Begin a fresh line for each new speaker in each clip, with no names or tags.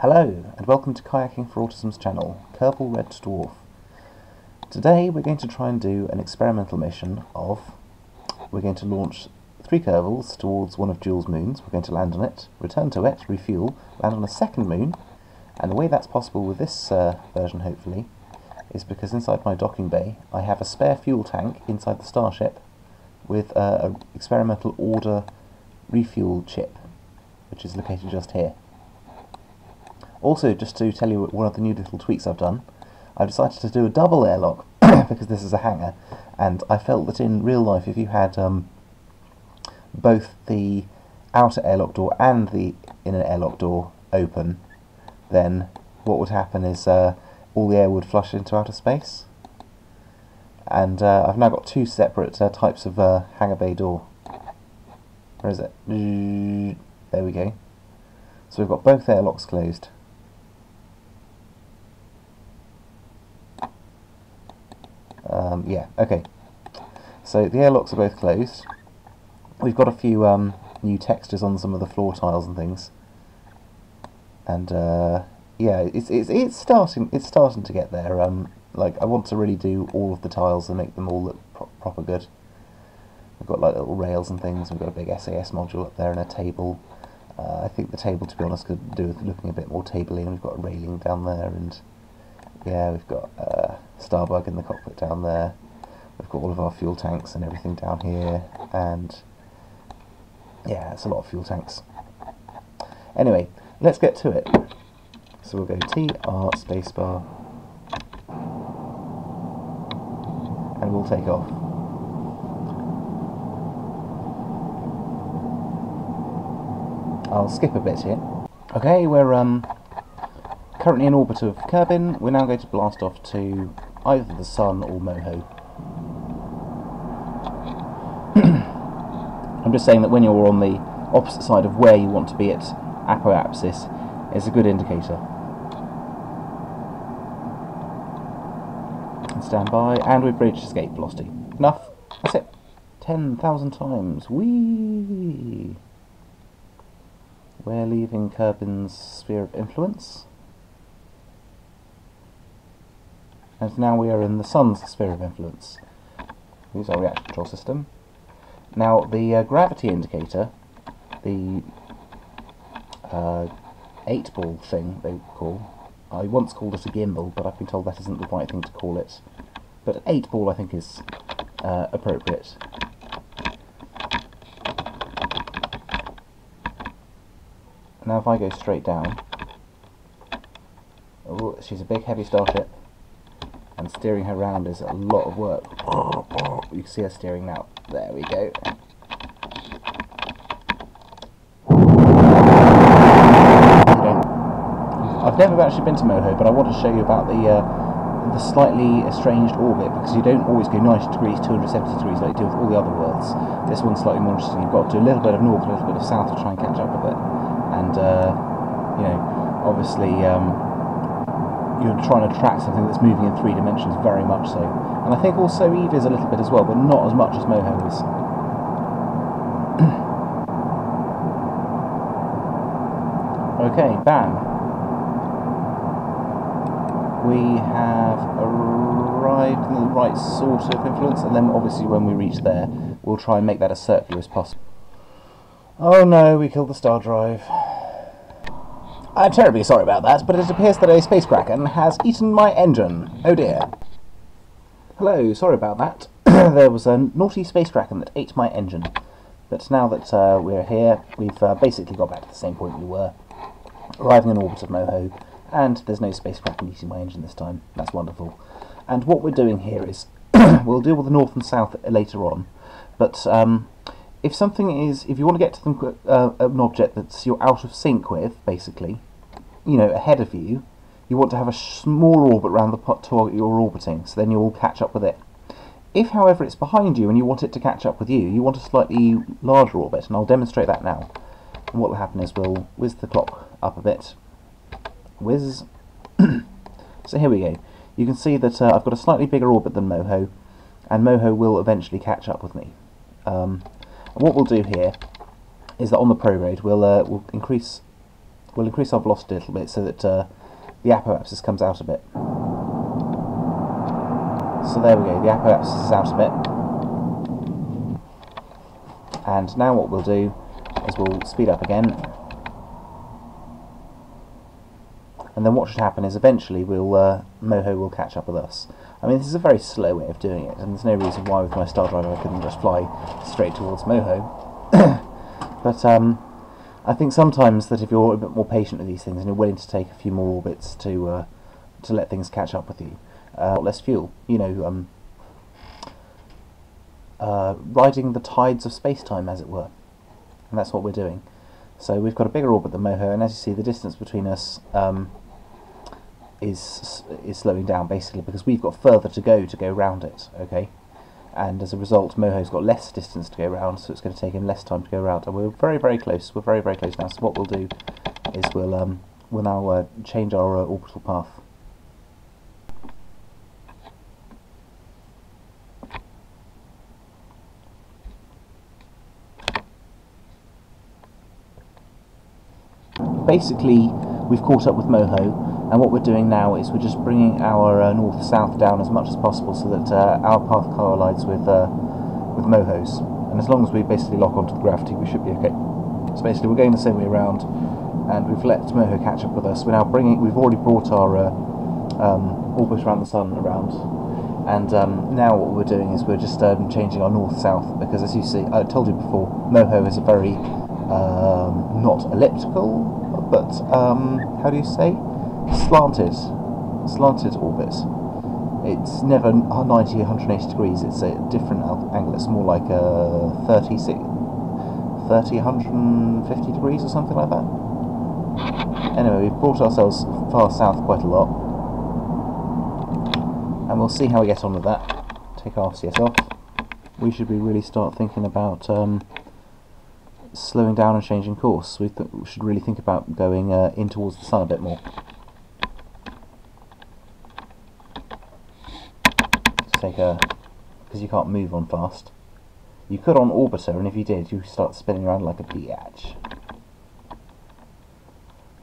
Hello, and welcome to Kayaking for Autism's channel, Kerbal Red Dwarf. Today we're going to try and do an experimental mission we're going to launch 3 Kerbals towards one of Jules' moons. We're going to land on it, return to it, refuel, land on a second moon, and the way that's possible with this version, hopefully, is because inside my docking bay I have a spare fuel tank inside the starship with an experimental ORDA refuel chip, which is located just here. Also, just to tell you one of the new little tweaks I've done, I've decided to do a double airlock because this is a hangar, and I felt that in real life if you had both the outer airlock door and the inner airlock door open, then what would happen is all the air would flush into outer space. And I've now got 2 separate types of hangar bay door. Where is it? There we go. So we've got both airlocks closed. Yeah, okay. So the airlocks are both closed. We've got a few new textures on some of the floor tiles and things, and yeah, it's starting to get there. Like, I want to really do all of the tiles and make them all look proper good. We've got like little rails and things. We've got a big SAS module up there and a table. I think the table, to be honest, could do with looking a bit more tabley, and we've got a railing down there, and yeah, we've got Starbug in the cockpit down there. We've got all of our fuel tanks and everything down here, and yeah, it's a lot of fuel tanks. Anyway, let's get to it. So we'll go TR spacebar, and we'll take off. I'll skip a bit here. Okay, we're currently in orbit of Kerbin. We're now going to blast off to either the Sun or Moho. I'm just saying that when you're on the opposite side of where you want to be at apoapsis, it's a good indicator. And stand by, and we've reached escape velocity. Enough. That's it. 10,000 times. Whee! We're leaving Kerbin's sphere of influence. And now we are in the Sun's sphere of influence. Here's our reaction control system. Now, the gravity indicator, the 8-ball thing they call, I once called it a gimbal, but I've been told that isn't the right thing to call it. But 8-ball I think is appropriate. Now if I go straight down, oh, she's a big heavy starship, and steering her round is a lot of work. You can see her steering now. There we go. I've never actually been to Moho, but I want to show you about the slightly estranged orbit, because you don't always go 90 degrees, 270 degrees like you do with all the other worlds. This one's slightly more interesting. You've got to do a little bit of north, a little bit of south to try and catch up a bit. And, you know, obviously, you're trying to track something that's moving in 3 dimensions, very much so. And I think also Eve is a little bit as well, but not as much as Moho is. Okay, bam. We have arrived in the right sort of influence, and then obviously when we reach there, we'll try and make that as circular as possible. Oh no, we killed the star drive. I'm terribly sorry about that, but it appears that a space kraken has eaten my engine. Oh dear. Hello, sorry about that. There was a naughty space kraken that ate my engine. But now that we're here, we've basically got back to the same point we were, arriving in orbit of Moho, and there's no space kraken eating my engine this time. That's wonderful. And what we're doing here is, we'll deal with the north and south later on, but if you want to get to them, an object that you're out of sync with, basically, you know, ahead of you, you want to have a smaller orbit around the target you're orbiting, so then you'll catch up with it. If, however, it's behind you and you want it to catch up with you, you want a slightly larger orbit, and I'll demonstrate that now. And what will happen is we'll whiz the clock up a bit. Whiz. So here we go. You can see that I've got a slightly bigger orbit than Moho, and Moho will eventually catch up with me. What we'll do here is that on the prograde we'll increase we'll increase our velocity a little bit so that the apoapsis comes out a bit. So there we go, the apoapsis is out a bit. And now what we'll do is we'll speed up again. And then what should happen is eventually Moho will catch up with us. I mean, this is a very slow way of doing it, and there's no reason why with my star driver I couldn't just fly straight towards Moho. But I think sometimes that if you're a bit more patient with these things and you're willing to take a few more orbits to let things catch up with you, less fuel, you know, riding the tides of space-time, as it were. And that's what we're doing. So we've got a bigger orbit than Moho, and as you see, the distance between us is slowing down, basically, because we've got further to go round it, okay? And as a result, Moho's got less distance to go round, so it's going to take him less time to go round. And we're very, very close. We're very, very close now. So what we'll do is we'll now change our orbital path. Basically, we've caught up with Moho, and what we're doing now is we're just bringing our north-south down as much as possible so that our path collides with Moho's. And as long as we basically lock onto the gravity, we should be okay. So basically, we're going the same way around, and we've let Moho catch up with us. We're now we've already brought our orbit around the sun around, and now what we're doing is we're just changing our north-south, because as you see, I told you before, Moho is a very not elliptical, but how do you say, slanted orbit. It's never 90 180 degrees. It's a different angle. It's more like 30 150 degrees or something like that. Anyway, we've brought ourselves far south quite a lot, and we'll see how we get on with that. Take our RCS off. We should really start thinking about slowing down and changing course. We should really think about going in towards the sun a bit more. Take because you can't move on fast. You could on orbiter, and if you did, you start spinning around like a biatch.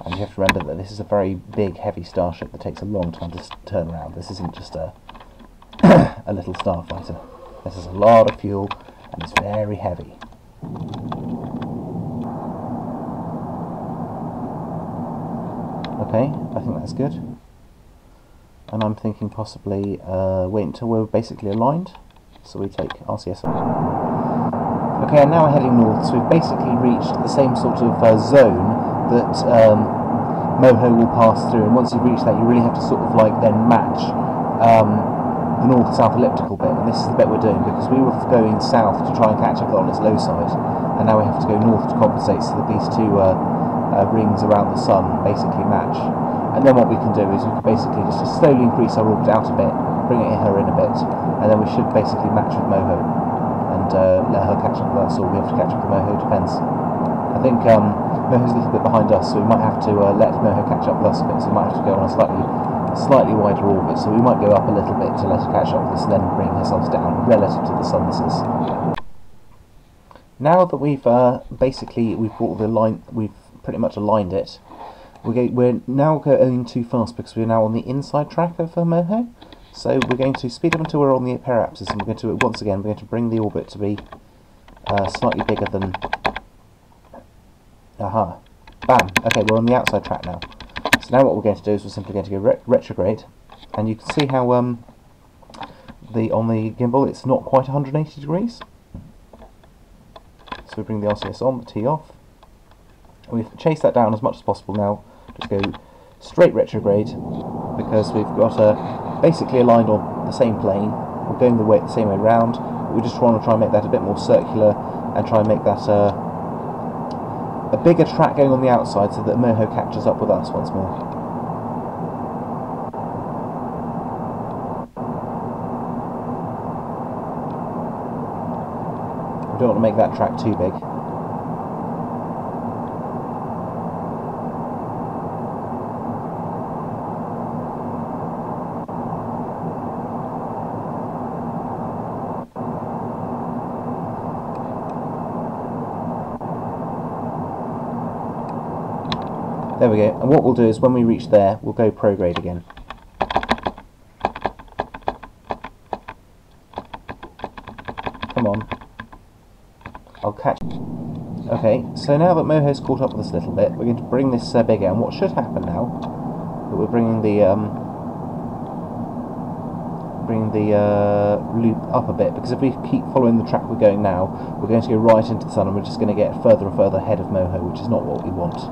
And you have to remember that this is a very big, heavy starship that takes a long time to turn around. This isn't just a a little starfighter. This is a lot of fuel, and it's very heavy. Okay, I think that's good. And I'm thinking possibly wait until we're basically aligned. So we take RCS on. Okay, and now we're heading north, so we've basically reached the same sort of zone that Moho will pass through, and once you've reached that, you really have to sort of like then match the north-south elliptical bit, and this is the bit we're doing, because we were going south to try and catch up on its low side, and now we have to go north to compensate so that these two rings around the sun basically match. And then what we can do is we can basically just slowly increase our orbit out a bit, bring her in a bit, and then we should basically match with Moho and let her catch up with us, or we have to catch up with Moho, depends. I think Moho's a little bit behind us, so we might have to let Moho catch up with us a bit, so we might have to go on a slightly wider orbit, so we might go up a little bit to let her catch up with us and then bring ourselves down relative to the sun this is. Now that we've brought the line, we've pretty much aligned it, we're now going too fast because we're now on the inside track of Moho. So we're going to speed up until we're on the periapsis, and we're going to, once again, we're going to bring the orbit to be slightly bigger than... Aha. Bam. Okay, we're on the outside track now. So now what we're going to do is we're simply going to go retrograde, and you can see how on the gimbal it's not quite 180 degrees. So we bring the RCS on, the T off. We've chased that down as much as possible now. Just go straight retrograde, because we've got basically aligned on the same plane. We're going the same way round, but we just want to try and make that a bit more circular and try and make that a bigger track going on the outside so that Moho catches up with us once more. We don't want to make that track too big. There we go. And what we'll do is when we reach there, we'll go prograde again. Come on. I'll catch... Okay, so now that Moho's caught up with us a little bit, we're going to bring this big out. And what should happen now, that we're bringing the loop up a bit, because if we keep following the track we're going now, we're going to go right into the sun and we're just going to get further and further ahead of Moho, which is not what we want.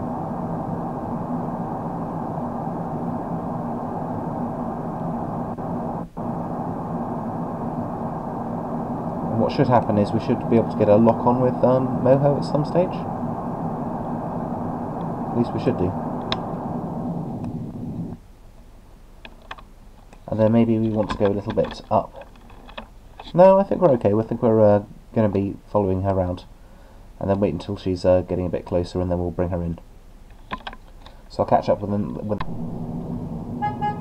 And what should happen is we should be able to get a lock on with Moho at some stage. At least we should do. And then maybe we want to go a little bit up. No, I think we're okay. I think we're going to be following her around. And then wait until she's getting a bit closer and then we'll bring her in. So I'll catch up with them.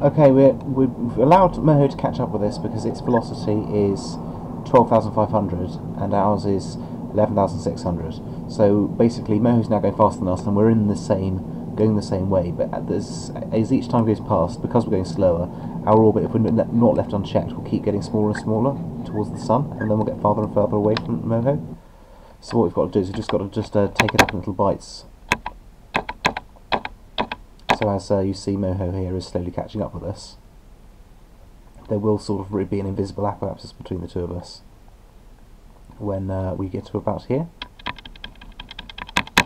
Okay, we've allowed Moho to catch up with us because its velocity is 12,500 and ours is 11,600. So basically Moho's now going faster than us and we're in the same... going the same way, but as each time goes past, because we're going slower, our orbit, if we're not left unchecked, will keep getting smaller and smaller towards the sun, and then we'll get farther and further away from Moho. So what we've got to do is we've just got to take it up in little bites. So as you see, Moho here is slowly catching up with us. There will sort of be an invisible apparatus between the two of us when we get to about here,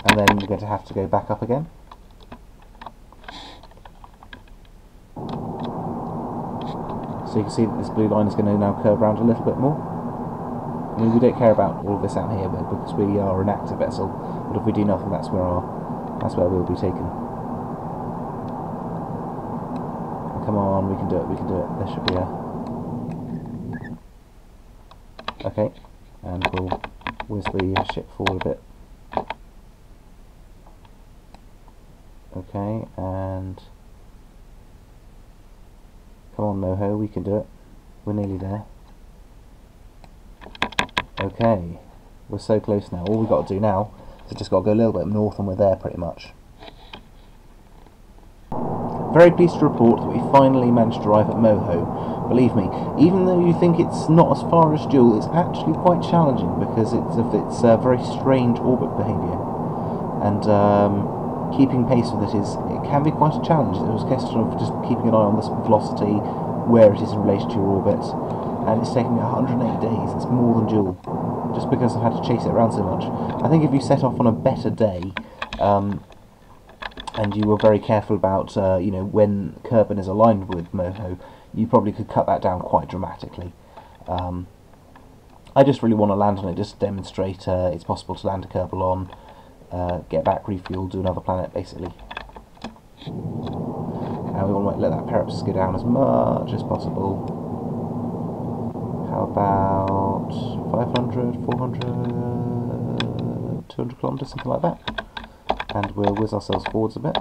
and then we're going to have to go back up again. So you can see that this blue line is going to now curve around a little bit more. I mean, we don't care about all of this out here because we are an active vessel, but if we do nothing, that's where we'll be taken. Come on, we can do it, we can do it. There should be a... Okay, and we'll whiz the ship forward a bit. Okay, and... Come on, Moho, we can do it. We're nearly there. Okay, we're so close now. All we've got to do now is just got to go a little bit north and we're there pretty much. Very pleased to report that we finally managed to arrive at Moho. Believe me, even though you think it's not as far as Joule, it's actually quite challenging because it's a very strange orbit behaviour. And keeping pace with it can be quite a challenge. It was a question of just keeping an eye on the velocity, where it is in relation to your orbit, and it's taken me 108 days. It's more than Joule, just because I've had to chase it around so much. I think if you set off on a better day, and you were very careful about you know, when Kerbal is aligned with Moho, you probably could cut that down quite dramatically. I just really want to land on it, just to demonstrate it's possible to land a Kerbal on. Get back, refuel, do another planet, basically. And we want to let that periapsis go down as much as possible. How about 500, 400, 200 kilometers, something like that. And we'll whiz ourselves forwards a bit.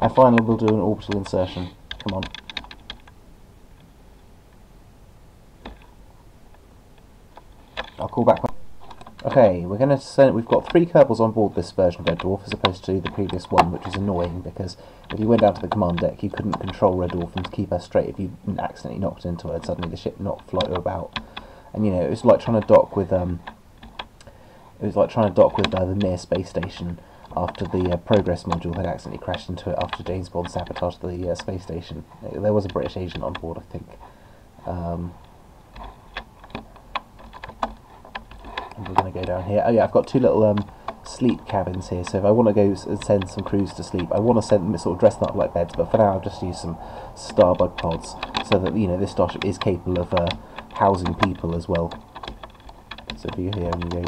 And finally we'll do an orbital insertion. Come on. I'll call back. Okay, we're going to send. We've got 3 Kerbals on board this version of Red Dwarf, as opposed to the previous one, which was annoying because if you went down to the command deck, you couldn't control Red Dwarf and keep her straight if you accidentally knocked into her. And suddenly the ship knocked fly her about, and you know, it was like trying to dock with the Mir space station after the Progress module had accidentally crashed into it after James Bond sabotaged the space station. There was a British agent on board, I think. And we're going to go down here. Oh yeah, I've got 2 little sleep cabins here, so if I want to go send some crews to sleep, I want to sort of dress them up like beds, but for now I've just used some Starbug pods, so that, you know, this starship is capable of housing people as well. So if you're here and you go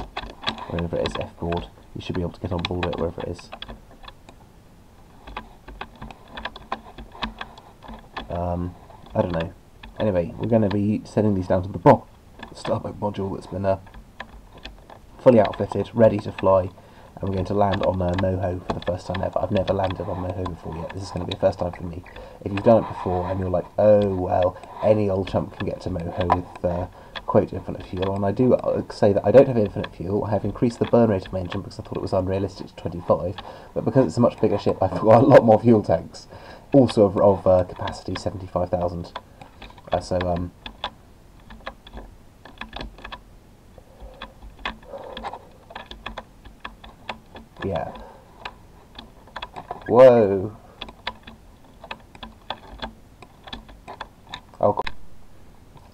wherever it is, F-board, you should be able to get on board it wherever it is. I don't know. Anyway, we're going to be sending these down to the Starbug module that's been fully outfitted, ready to fly, and we're going to land on Moho for the first time ever. I've never landed on Moho before yet. This is going to be a first time for me. If you've done it before and you're like, oh well, any old chump can get to Moho with quote infinite fuel, and I do say that I don't have infinite fuel. I have increased the burn rate of my engine because I thought it was unrealistic to 25, but because it's a much bigger ship, I've got a lot more fuel tanks, also of capacity 75,000. Yeah. Whoa. Oh.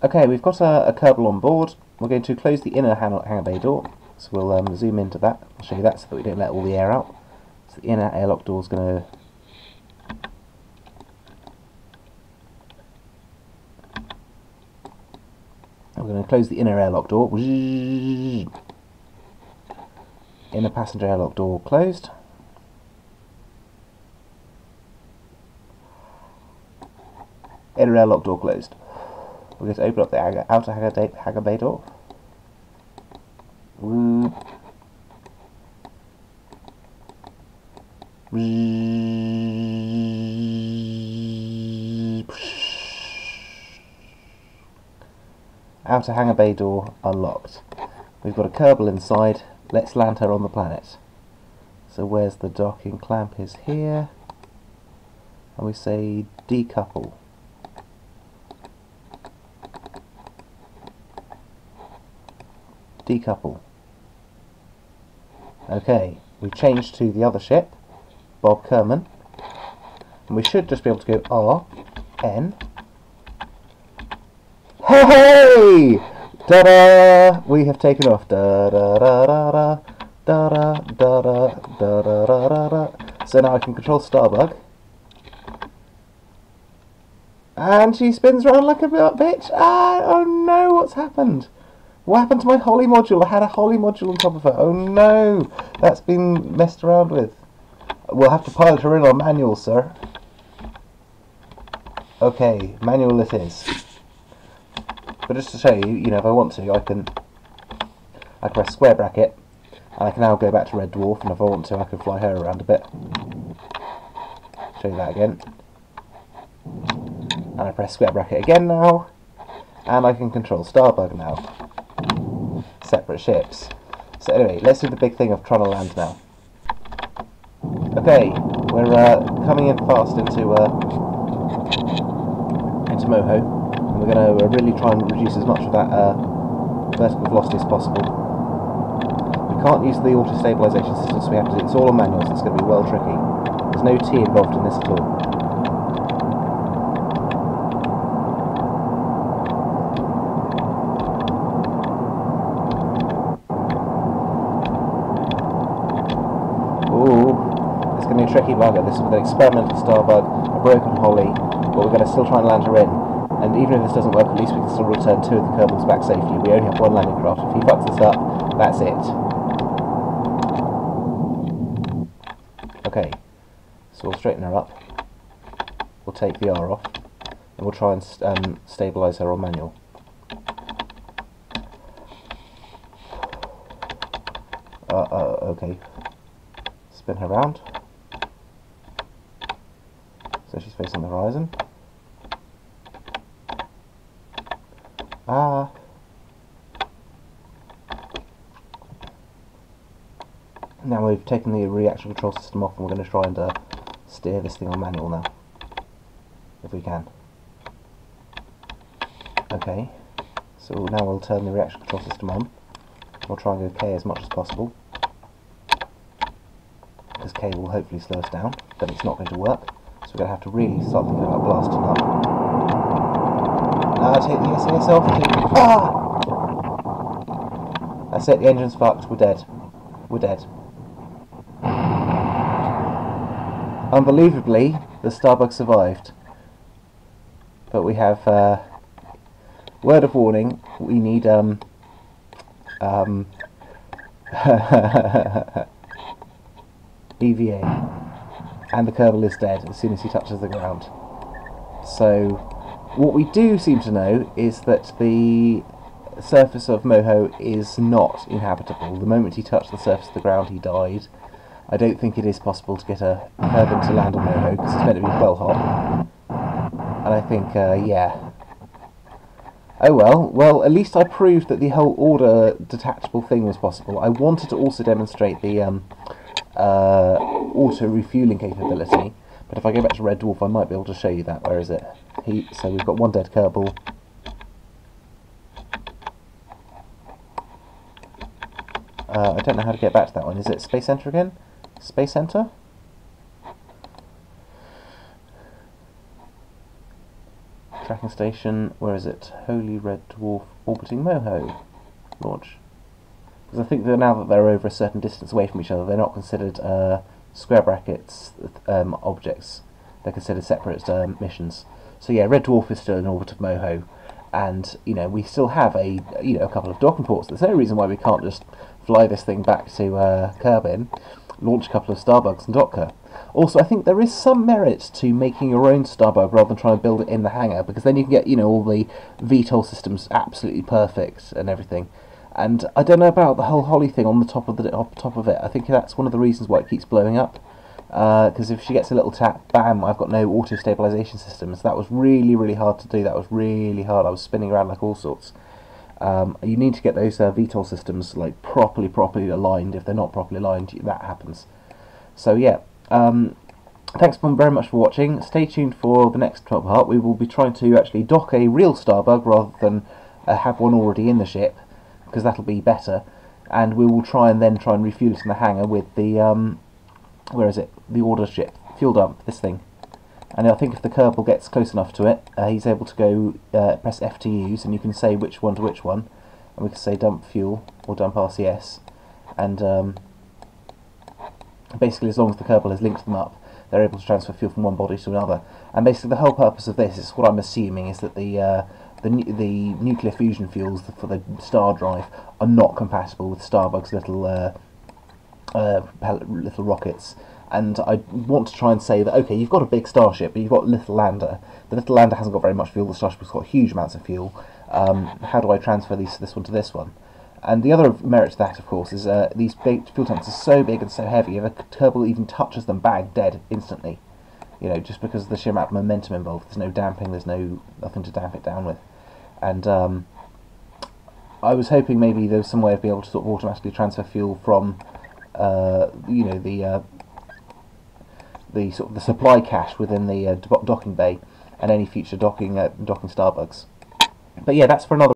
Okay, we've got a Kerbal on board. We're going to close the inner hangar bay door. So we'll zoom into that. I'll show you that so that we don't let all the air out. So the inner airlock door is going to... We're going to close the inner airlock door. Inner passenger airlock door closed. Inner airlock door closed. We're going to open up the outer hangar bay door. Outer hangar bay door unlocked. We've got a Kerbal inside. Let's land her on the planet. So where's the docking clamp? Is here. And we say decouple. Decouple. Okay, we've changed to the other ship, Bob Kerman, and we should just be able to go R, N. Hey! Da-da! We have taken off. Da-da-da-da-da. Da-da-da-da-da-da-da-da. So now I can control Starbug. And she spins around like a bitch. Ah, oh no, what's happened? What happened to my Holly module? I had a Holly module on top of her. Oh no, that's been messed around with. We'll have to pilot her in on manual, sir. Okay, manual it is. But just to show you, if I want to, I can press square bracket, and I can now go back to Red Dwarf, and if I want to, I can fly her around a bit. Show you that again. And I press square bracket again now, and I can control Starbug now. Separate ships. So anyway, let's do the big thing of trying to land now. Okay, we're coming in fast into Moho. We're going to really try and reduce as much of that vertical velocity as possible. We can't use the auto stabilisation system, so we have to do it's all on manuals. It's going to be well tricky. There's no T involved in this at all. Ooh, it's going to be a tricky bugger. This is with an experimental Starbug, a broken Holly, but we're going to still try and land her in. And even if this doesn't work, at least we can still return two of the Kerbals back safely. We only have one landing craft. If he fucks this up, that's it. Okay, so we'll straighten her up. We'll take the R off, and we'll try and stabilise her on manual. Okay. Spin her round. So she's facing the horizon. Ah. Now we've taken the reaction control system off, and we're going to try and steer this thing on manual now, if we can. Okay, so now we'll turn the reaction control system on. We'll try and go K as much as possible, because K will hopefully slow us down. Then it's not going to work, so we're going to have to really start thinking about blasting up. Take the SAS off. Ah! That's it, the engine's fucked. We're dead. We're dead. Unbelievably, the Starbug survived. But we have word of warning. We need EVA, and the Kerbal is dead as soon as he touches the ground. So what we do seem to know is that the surface of Moho is not inhabitable. The moment he touched the surface of the ground, he died. I don't think it is possible to get a Kerbin to land on Moho, because it's meant to be well hot. And I think, yeah. Oh well, at least I proved that the whole ORDA detachable thing was possible. I wanted to also demonstrate the auto-refueling capability, but if I go back to Red Dwarf, I might be able to show you that. Where is it? So we've got one dead Kerbal. I don't know how to get back to that one. Is it Space Center again? Space Center? Tracking station, where is it? Holy Red Dwarf orbiting Moho. Launch. Because I think that now that they're over a certain distance away from each other, they're not considered square brackets objects. They're considered separate missions. So yeah, Red Dwarf is still in orbit of Moho, and we still have a couple of docking ports. There's no reason why we can't just fly this thing back to Kerbin, launch a couple of Starbugs and dock her. Also, I think there is some merit to making your own Starbug rather than trying to build it in the hangar, because then you can get all the VTOL systems absolutely perfect and everything. And I don't know about the whole Holly thing on the top of it. I think that's one of the reasons why it keeps blowing up. Because if she gets a little tap, bam, I've got no auto stabilization systems. That was really, really hard to do. That was really hard. I was spinning around like all sorts. You need to get those VTOL systems like properly aligned. If they're not properly aligned, that happens. So yeah, thanks very much for watching. Stay tuned for the next part. We will be trying to actually dock a real Starbug rather than have one already in the ship, because that'll be better. And we will try and refuel it in the hangar with the where is it? The ORDA ship fuel dump. This thing. And I think if the Kerbal gets close enough to it, he's able to go press F to use, and you can say which one to which one, and we can say dump fuel or dump RCS, and basically as long as the Kerbal has linked them up, they're able to transfer fuel from one body to another. And basically the whole purpose of this is, what I'm assuming, is that the nuclear fusion fuels for the star drive are not compatible with Starbug's little rockets. And I want to try and say that, okay, you've got a big starship, but you've got a little lander. The little lander hasn't got very much fuel, the starship has got huge amounts of fuel. How do I transfer this one to this one? And the other merit to that, of course, is these big fuel tanks are so big and so heavy, if a Kerbal even touches them, bang, dead instantly. Just because of the sheer amount of momentum involved. There's no damping, there's nothing to damp it down with. And I was hoping maybe there was some way of being able to sort of automatically transfer fuel from the supply cache within the docking bay, and any future docking Starbugs. But yeah, that's for another